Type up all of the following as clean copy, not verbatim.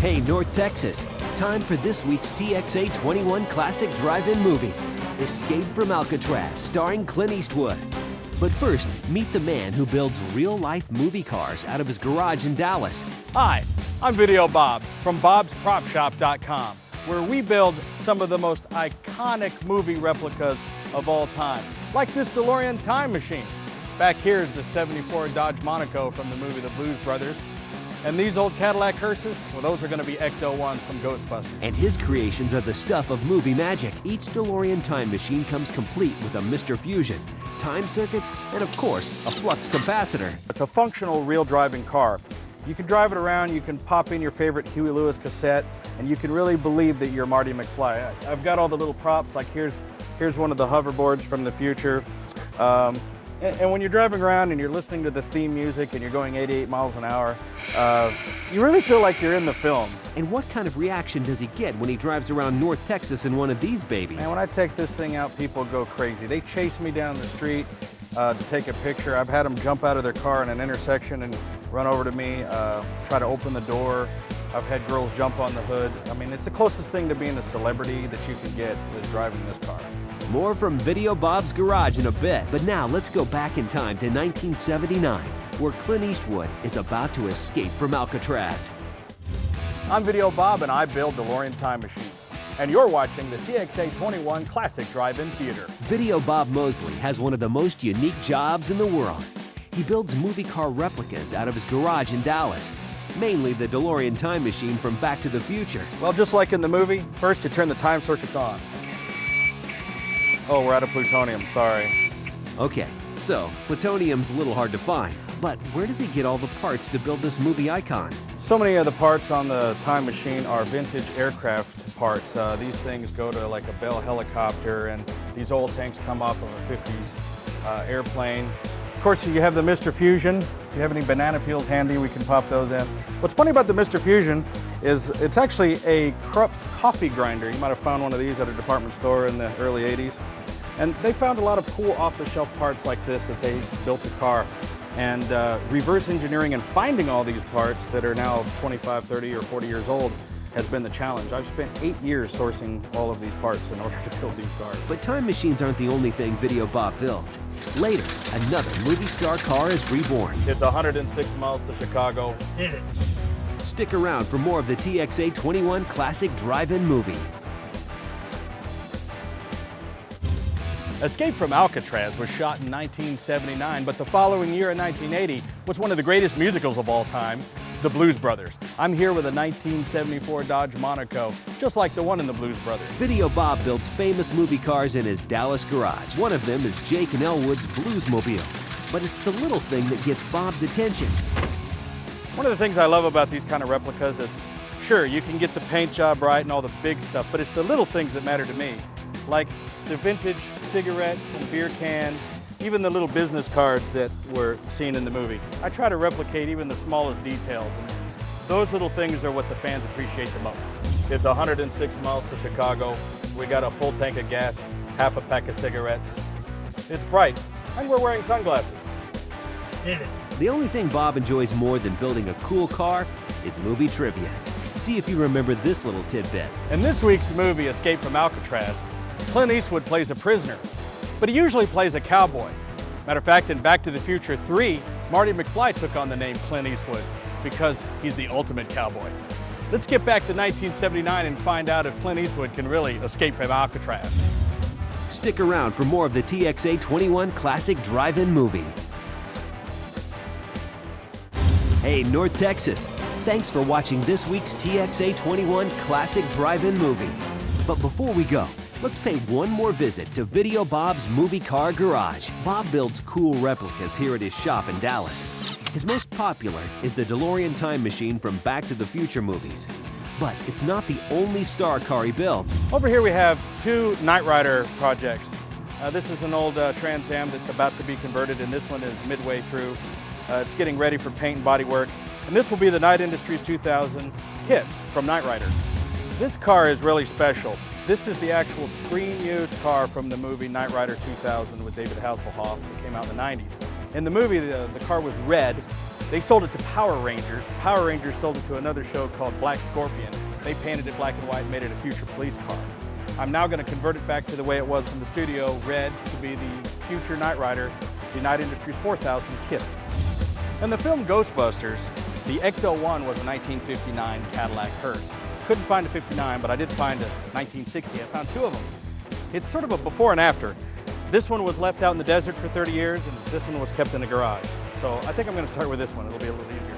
Hey, North Texas, time for this week's TXA-21 Classic Drive-In movie, Escape from Alcatraz, starring Clint Eastwood. But first, meet the man who builds real-life movie cars out of his garage in Dallas. Hi, I'm Videobob from bobspropshop.com, where we build some of the most iconic movie replicas of all time, like this Delorean Time Machine. Back here is the '74 Dodge Monaco from the movie The Blues Brothers. And these old Cadillac hearses, well, those are going to be KTXA-21's from Ghostbusters. And his creations are the stuff of movie magic. Each Delorean Time Machine comes complete with a Mr. Fusion, time circuits, and of course, a flux capacitor. It's a functional, real driving car. You can drive it around, you can pop in your favorite Huey Lewis cassette, and you can really believe that you're Marty McFly. I've got all the little props, like here's one of the hoverboards from the future. And when you're driving around and you're listening to the theme music and you're going 88 miles an hour, you really feel like you're in the film. And what kind of reaction does he get when he drives around North Texas in one of these babies? And when I take this thing out, people go crazy. They chase me down the street to take a picture. I've had them jump out of their car in an intersection and run over to me, try to open the door. I've had girls jump on the hood. I mean, it's the closest thing to being a celebrity that you can get is driving this car. More from Videobob's garage in a bit, but now let's go back in time to 1979, where Clint Eastwood is about to escape from Alcatraz. I'm Videobob and I build DeLorean Time Machine. And you're watching the TXA-21 Classic Drive-In Theater. Videobob Mosley has one of the most unique jobs in the world. He builds movie car replicas out of his garage in Dallas, mainly the DeLorean Time Machine from Back to the Future. Well, just like in the movie, first you turn the time circuits on. Oh, we're out of plutonium, sorry. Okay, so plutonium's a little hard to find, but where does he get all the parts to build this movie icon? So many of the parts on the time machine are vintage aircraft parts. These things go to like a Bell helicopter, and these old tanks come off of a 50s airplane. Of course, you have the Mr. Fusion. If you have any banana peels handy, we can pop those in. What's funny about the Mr. Fusion is it's actually a Krupp's coffee grinder. You might have found one of these at a department store in the early 80s. And they found a lot of cool off-the-shelf parts like this that they built the car. And reverse engineering and finding all these parts that are now 25, 30, or 40 years old has been the challenge. I've spent 8 years sourcing all of these parts in order to build these cars. But time machines aren't the only thing Videobob builds. Later, another movie star car is reborn. It's 106 miles to Chicago. Hit it. Stick around for more of the TXA-21 Classic Drive-In movie. Escape from Alcatraz was shot in 1979, but the following year in 1980 was one of the greatest musicals of all time, The Blues Brothers. I'm here with a 1974 Dodge Monaco, just like the one in The Blues Brothers. Videobob builds famous movie cars in his Dallas garage. One of them is Jake and Elwood's Bluesmobile. But it's the little thing that gets Bob's attention. One of the things I love about these kind of replicas is, sure, you can get the paint job right and all the big stuff, but it's the little things that matter to me. Like the vintage cigarettes and beer can, even the little business cards that were seen in the movie. I try to replicate even the smallest details, and those little things are what the fans appreciate the most. It's 106 miles to Chicago. We got a full tank of gas, half a pack of cigarettes. It's bright, and we're wearing sunglasses. The only thing Bob enjoys more than building a cool car is movie trivia. See if you remember this little tidbit. In this week's movie, Escape from Alcatraz, Clint Eastwood plays a prisoner, but he usually plays a cowboy. Matter of fact, in Back to the Future 3, Marty McFly took on the name Clint Eastwood because he's the ultimate cowboy. Let's get back to 1979 and find out if Clint Eastwood can really escape from Alcatraz. Stick around for more of the TXA-21 Classic Drive-In movie. Hey, North Texas, thanks for watching this week's TXA-21 Classic Drive-In movie. But before we go, let's pay one more visit to Videobob's movie car garage. Bob builds cool replicas here at his shop in Dallas. His most popular is the DeLorean Time Machine from Back to the Future movies. But it's not the only star car he builds. Over here we have two Knight Rider projects. This is an old Trans Am that's about to be converted, and this one is midway through. It's getting ready for paint and body work. And this will be the Knight Industries 2000 kit from Knight Rider. This car is really special. This is the actual screen-used car from the movie Knight Rider 2000 with David Hasselhoff that came out in the 90s. In the movie, the car was red, They sold it to Power Rangers. Power Rangers sold it to another show called Black Scorpion. They painted it black and white and made it a future police car. I'm now going to convert it back to the way it was from the studio, red, to be the future Knight Rider, the Knight Industries 4000 kit. In the film Ghostbusters, the Ecto-1 was a 1959 Cadillac hearse. Couldn't find a 59, but I did find a 1960. I found two of them. It's sort of a before and after. This one was left out in the desert for 30 years, and this one was kept in a garage. So I think I'm going to start with this one. It'll be a little easier.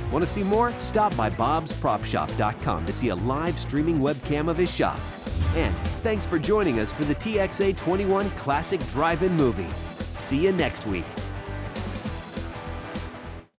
Want to see more? Stop by bobspropshop.com to see a live streaming webcam of his shop. And thanks for joining us for the TXA-21 Classic Drive-In Movie. See you next week.